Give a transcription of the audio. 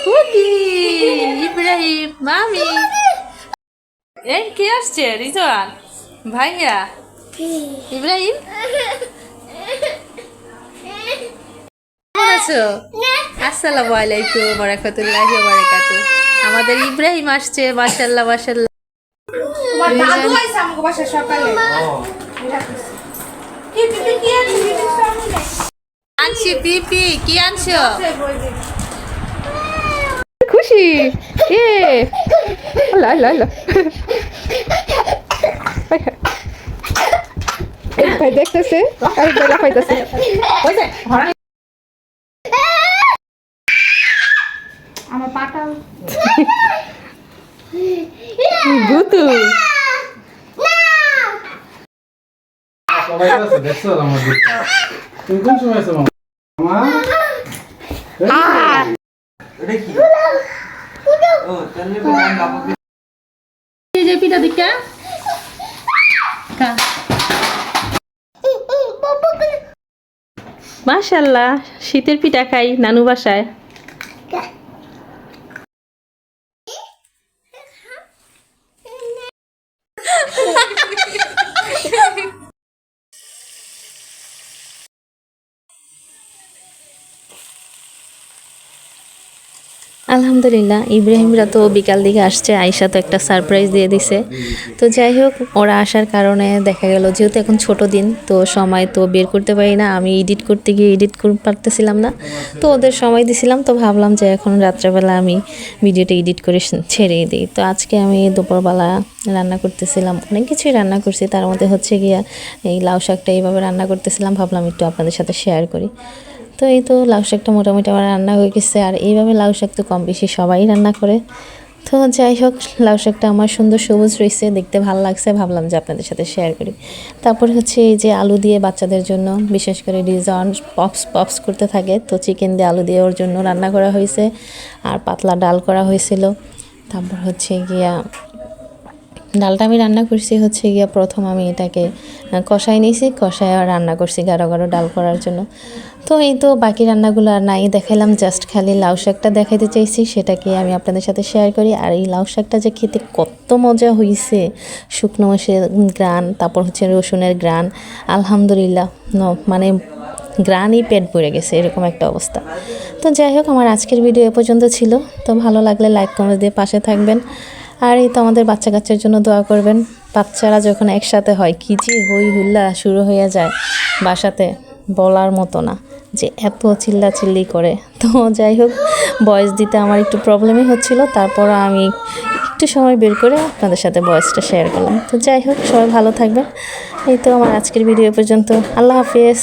Cookie Ibrahim মামি এই কে আসছে রিজওয়ান ভাইয়া ইব্রাহিম কেমন আছো? আসসালামু আলাইকুম ওয়া রাহমাতুল্লাহি ওয়া বারাকাতুহু। আমাদের ইব্রাহিম আসছে, মাশাআল্লাহ মাশাআল্লাহ। তোমার দাদু আইছে আমাকে বাসা সকালে। কি পিপি কি আনছি পিপি কি আনছো? খুশি এ লা লা লা ভাই দেখতেছে আর বেলা পাইতেছে কইছে আমার পাটা ভূতু সবাই আছে দেখছো আমার দিকে তুমি কোন সময় আছো মামা এটা কি ও তাহলে তো আমি বাবাকে এই যে পিঠা দিকা কা মাশাআল্লাহ শীতের পিঠা খাই নানু বাসায়। আলহামদুলিল্লাহ ইব্রাহিমরা তো বিকাল দিকে আসছে, আয়শা তো একটা সারপ্রাইজ দিয়ে দিছে। তো যাই হোক ওরা আসার কারণে দেখা গেল যেহেতু এখন ছোট দিন তো সময় তো বের করতে পারি না, আমি এডিট করতে গিয়ে এডিট করতে পারতেছিলাম না, তো ওদের সময় দিছিলাম। তো ভাবলাম যে এখন রাত্রেবেলা আমি ভিডিওটা এডিট করে ছেড়েই দিই। তো আজকে আমি দুপুরবেলা রান্না করতেছিলাম, অনেক কিছুই রান্না করছি, তার মধ্যে হচ্ছে গিয়া এই লাউ শাকটা এইভাবে রান্না করতেছিলাম, ভাবলাম একটু আপনাদের সাথে শেয়ার করি। তো এই তো লাউ শাকটা মোটামুটি আমার রান্না হয়ে গেছে, আর এইভাবে লাউ শাক তো কম বেশি সবাই রান্না করে। তো যাই হোক লাউ শাকটা আমার সুন্দর সবুজ রয়েছে, দেখতে ভালো লাগছে, ভাবলাম যে আপনাদের সাথে শেয়ার করি। তারপর হচ্ছে এই যে আলু দিয়ে বাচ্চাদের জন্য বিশেষ করে রিজন পপস করতে থাকে, তো চিকেন দিয়ে আলু দিয়ে ওর জন্য রান্না করা হয়েছে, আর পাতলা ডাল করা হয়েছিল। তারপর হচ্ছে গিয়া ডালটা আমি রান্না করছি হচ্ছে গিয়া প্রথম আমি এটাকে কষাই নিয়েছি, কষায় রান্না করছি গাঢ় গাঢ় ডাল করার জন্য। তো এই তো বাকি রান্নাগুলো আর নাই দেখাইলাম, জাস্ট খালি লাউ শাকটা দেখাইতে চাইছি, সেটাকে আমি আপনাদের সাথে শেয়ার করি। আর এই লাউ শাকটা যে খেতে কত মজা হয়েছে, শুকনো মাছের গ্রান, তারপর হচ্ছে রসুনের গ্রান, আলহামদুলিল্লাহ মানে গ্রানই পেট ভরে গেছে, এরকম একটা অবস্থা। তো যাই হোক আমার আজকের ভিডিও এ পর্যন্ত ছিল। তো ভালো লাগলে লাইক কমেন্ট দিয়ে পাশে থাকবেন, আর এই তো আমাদের বাচ্চা কাচ্চার জন্য দোয়া করবেন। বাচ্চারা যখন একসাথে হয় কি যে হই হুল্লা শুরু হয়ে যায় বাসাতে, বলার মতো না যে এত চিল্লাচিল্লি করে। তো যাই হোক ভয়েস দিতে আমার একটু প্রবলেমই হচ্ছিল, তারপর আমি একটু সময় বের করে আপনাদের সাথে ভয়েসটা শেয়ার করলাম। তো যাই হোক সবাই ভালো থাকবেন। এই তো আমার আজকের ভিডিও পর্যন্ত, আল্লাহ হাফিজ।